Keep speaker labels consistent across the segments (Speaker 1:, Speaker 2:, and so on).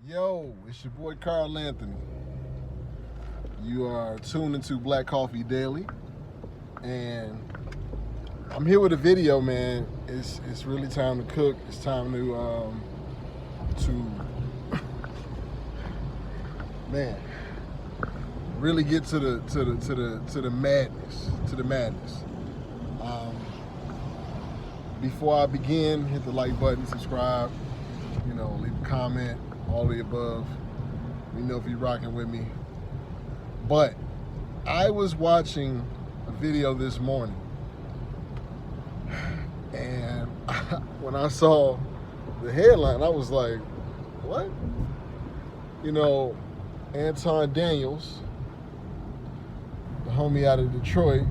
Speaker 1: Yo, it's your boy Carl Anthony. You are tuned into Black Coffee Daily, and I'm here with a video, man. It's really time to cook. It's time to man really get to the madness. Um, Before I begin, hit the like button, subscribe. Leave a comment, all the above. Let me know if you're rocking with me. But I was watching a video this morning, and when I saw the headline, I was like, what? Anton Daniels, the homie out of Detroit,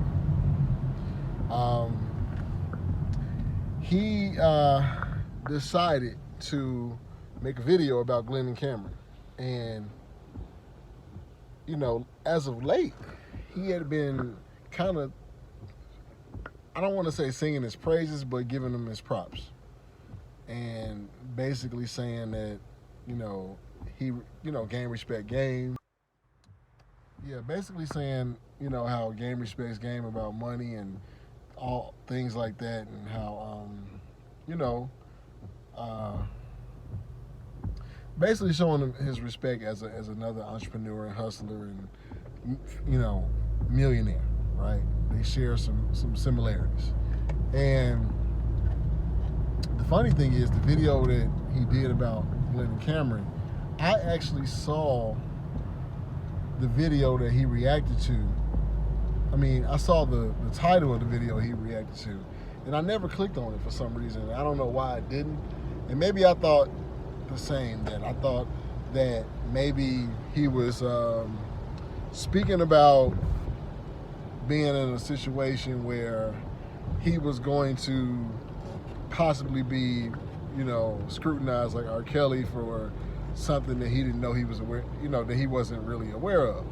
Speaker 1: he decided to make a video about Glendon Cameron. And, as of late, he had been kind of, I don't want to say singing his praises, but giving him his props. And basically saying that, he, game respect game. Yeah, basically saying, how game respects game about money and all things like that, and how, basically showing him his respect as another entrepreneur and hustler and, millionaire, right? They share some similarities. And the funny thing is, the video that he did about Glendon Cameron, I actually saw the video that he reacted to. I saw the title of the video he reacted to, and I never clicked on it for some reason. I don't know why I didn't. And maybe I thought the same then. I thought that maybe he was speaking about being in a situation where he was going to possibly be, scrutinized like R. Kelly for something that he didn't know he was aware, that he wasn't really aware of.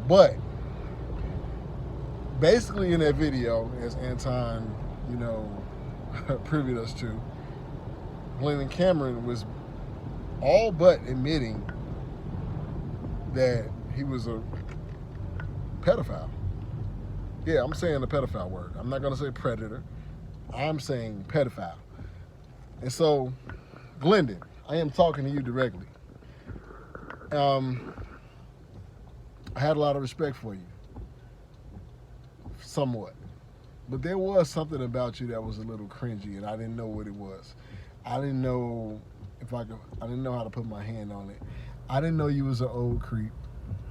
Speaker 1: But basically in that video, as Anton, previewed us to, Glendon Cameron was all but admitting that he was a pedophile. Yeah, I'm saying the pedophile word. I'm not going to say predator. I'm saying pedophile. And so, Glendon, I am talking to you directly. I had a lot of respect for you. Somewhat. But there was something about you that was a little cringy, and I didn't know what it was. I didn't know I didn't know how to put my hand on it. I didn't know you was an old creep.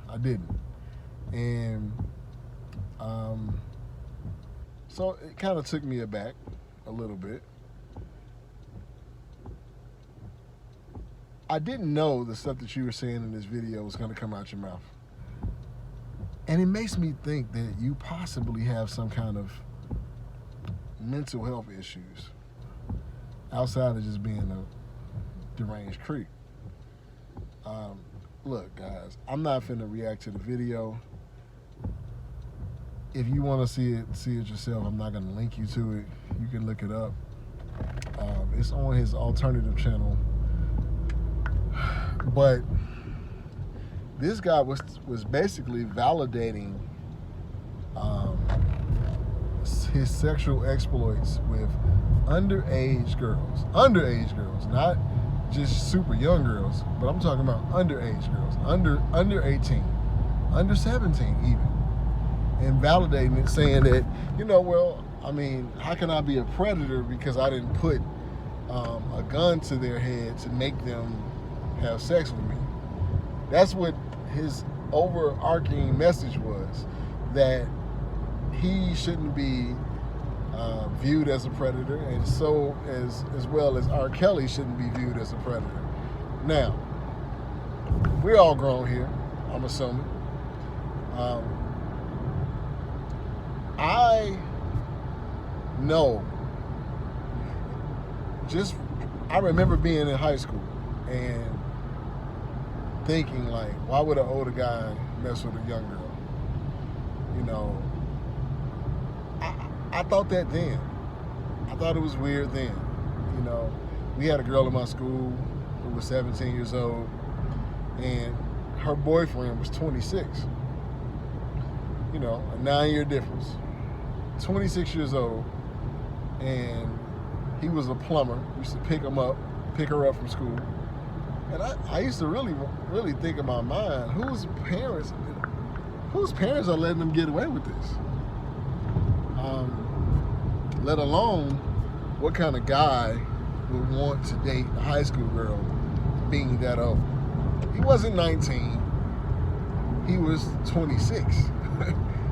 Speaker 1: I didn't. And so it kind of took me aback a little bit. I didn't know the stuff that you were saying in this video was going to come out your mouth. And it makes me think that you possibly have some kind of mental health issues outside of just being a deranged creep. Look, guys, I'm not finna react to the video. If you want to see it yourself, I'm not gonna link you to it. You can look it up. It's on his alternative channel. But this guy was basically validating his sexual exploits with underage girls, not just super young girls, but I'm talking about underage girls, under 18, under 17 even, and validating it, saying that, how can I be a predator because I didn't put a gun to their head to make them have sex with me. That's what his overarching message was, that he shouldn't be viewed as a predator, and so as well as R. Kelly shouldn't be viewed as a predator. Now, we're all grown here, I'm assuming. I know, I remember being in high school and thinking, like, why would an older guy mess with a young girl? I thought that then. I thought it was weird then. We had a girl in my school who was 17 years old. and her boyfriend was 26. You know, a 9-year difference. 26 years old, and he was a plumber. Used to pick her up from school. And I used to really think in my mind, whose parents are letting them get away with this? Let alone what kind of guy would want to date a high school girl being that old. He wasn't 19. He was 26.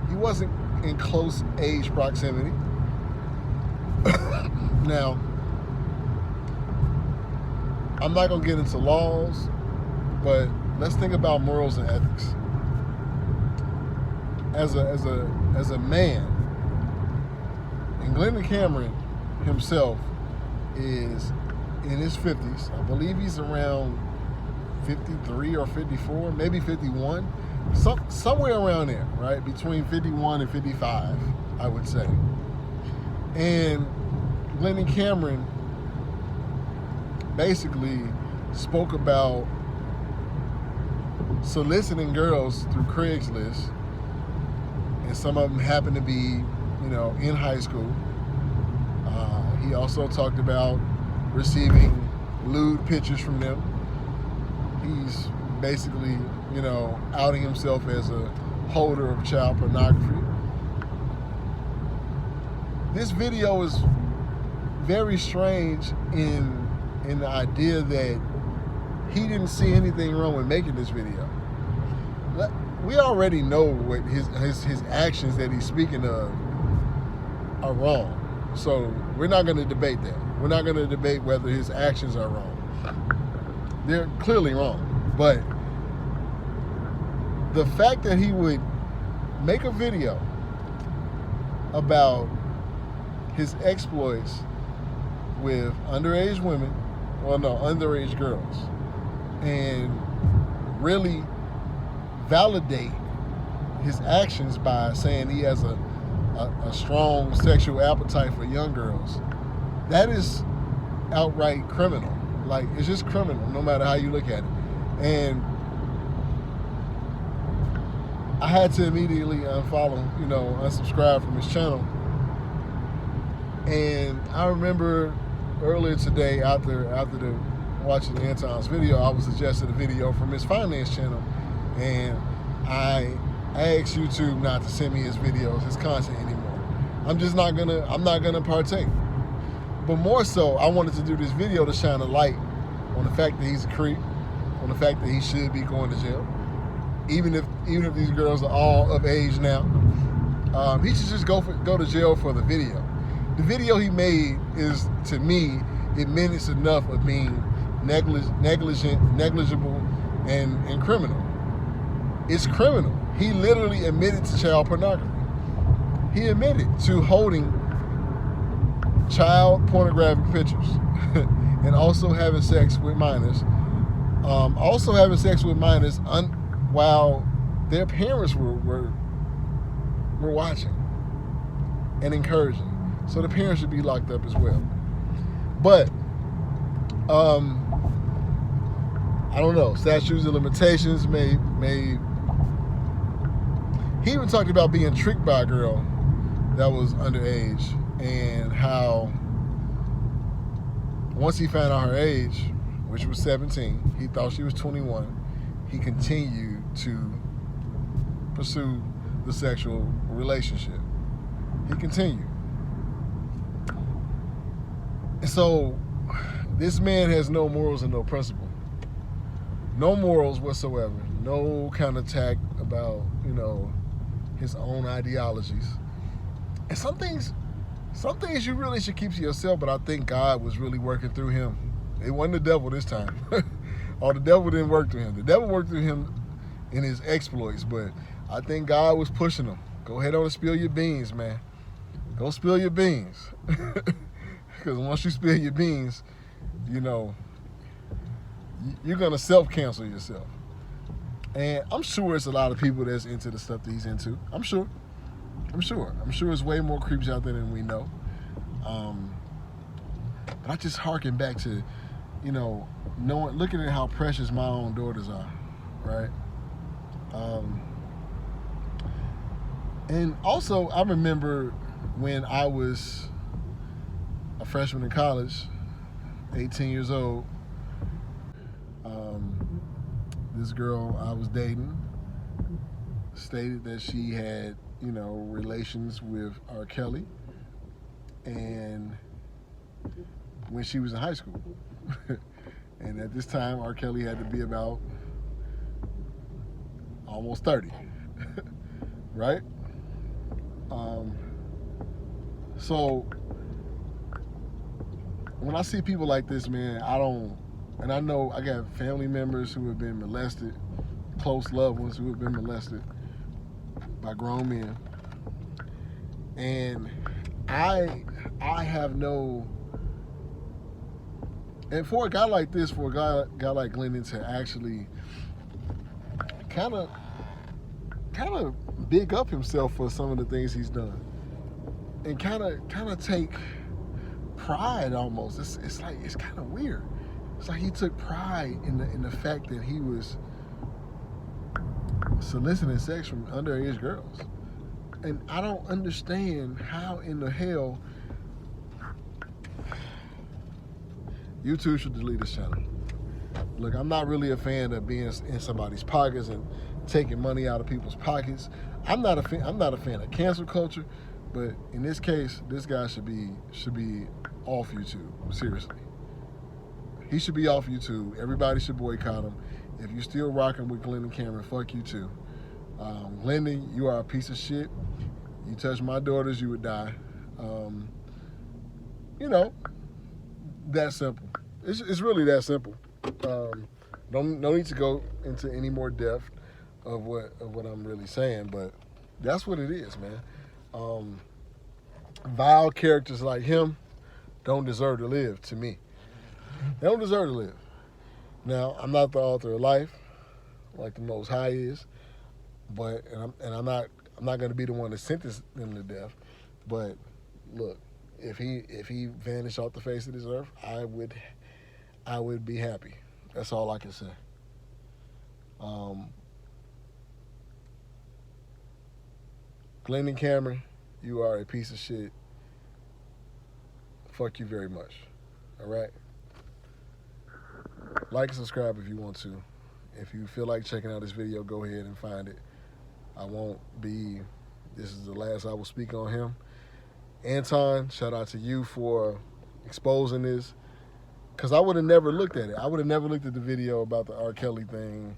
Speaker 1: He wasn't in close age proximity. Now, I'm not gonna get into laws, but let's think about morals and ethics. As a man, and Glendon Cameron himself is in his 50s. I believe he's around 53 or 54, maybe 51, somewhere around there, right? Between 51 and 55, I would say. And Glendon Cameron basically spoke about soliciting girls through Craigslist, and some of them happened to be, you know, in high school. He also talked about receiving lewd pictures from them. He's basically, you know, outing himself as a holder of child pornography. This video is very strange in the idea that he didn't see anything wrong with making this video. We already know what his actions that he's speaking of are wrong. So we're not going to debate that. We're not going to debate whether his actions are wrong. They're clearly wrong. But the fact that he would make a video about his exploits with underage women, underage girls, and really validate his actions by saying he has a strong sexual appetite for young girls, that is outright criminal. Like, it's just criminal, no matter how you look at it. And I had to immediately unsubscribe from his channel. And I remember earlier today, after watching Anton's video, I was suggested a video from his finance channel, and I asked YouTube not to send me his videos, his content anymore. I'm not gonna partake. But more so, I wanted to do this video to shine a light on the fact that he's a creep, on the fact that he should be going to jail. Even if these girls are all of age now, he should just go to jail for the video. The video he made is, to me, it minutes enough of being negligible, and criminal. It's criminal. He literally admitted to child pornography. He admitted to holding child pornographic pictures and also having sex with minors. While their parents were watching and encouraging. So the parents should be locked up as well. But I don't know, statutes of limitations may he even talked about being tricked by a girl that was underage, and how once he found out her age, which was 17, he thought she was 21, he continued to pursue the sexual relationship. He continued. And so this man has no morals and no principle. No morals whatsoever. No kind of tact about, his own ideologies. And some things you really should keep to yourself, but I think God was really working through him. It wasn't the devil this time. Or the devil didn't work through him. The devil worked through him in his exploits, but I think God was pushing him. Go ahead on and spill your beans, man. Go spill your beans. Because once you spill your beans, you're going to self-cancel yourself. And I'm sure it's a lot of people that's into the stuff that he's into. I'm sure it's way more creeps out there than we know. But I just harken back to, looking at how precious my own daughters are. right? Um, and also, I remember when I was a freshman in college, 18 years old. Um, this girl I was dating stated that she had, relations with R. Kelly, and when she was in high school. And at this time, R. Kelly had to be about almost 30, right? Um, so when I see people like this, man, and I know I got family members who have been molested, close loved ones who have been molested by grown men, and I have no. And for a guy like this, for a guy like Glendon to actually kind of big up himself for some of the things he's done, and kind of take pride almost. It's like it's kind of weird. It's like he took pride in the fact that he was soliciting sex from underage girls, and I don't understand how in the hell YouTube should delete this channel. Look, I'm not really a fan of being in somebody's pockets and taking money out of people's pockets. I'm not a fan of cancel culture, but in this case, this guy should be off YouTube. Seriously, he should be off YouTube. Everybody should boycott him. If you're still rocking with Glendon Cameron, fuck you too. Glendon, you are a piece of shit. You touch my daughters, you would die. That simple. It's really that simple. No need to go into any more depth of what I'm really saying, but that's what it is, man. Vile characters like him don't deserve to live. To me, they don't deserve to live. Now, I'm not the author of life, like the Most High is, but I'm not going to be the one to sentence them to death. But look, if he vanished off the face of this earth, I would be happy. That's all I can say. Glendon Cameron, you are a piece of shit. Fuck you very much. All right? Like and subscribe if you want to. If you feel like checking out this video, go ahead and find it. This is the last I will speak on him. Anton, shout out to you for exposing this. Because I would have never looked at it. I would have never looked at the video about the R. Kelly thing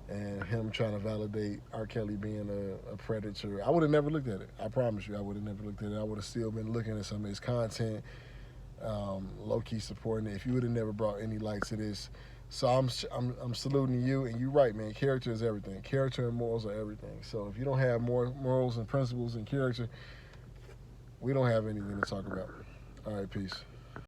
Speaker 1: and him trying to validate R. Kelly being a predator. I would have never looked at it. I promise you, I would have never looked at it. I would have still been looking at some of his content, low-key supporting it. If you would have never brought any light to this. So I'm saluting you, and you're right, man. Character is everything. Character and morals are everything. So if you don't have more morals and principles and character, we don't have anything to talk about. All right, peace.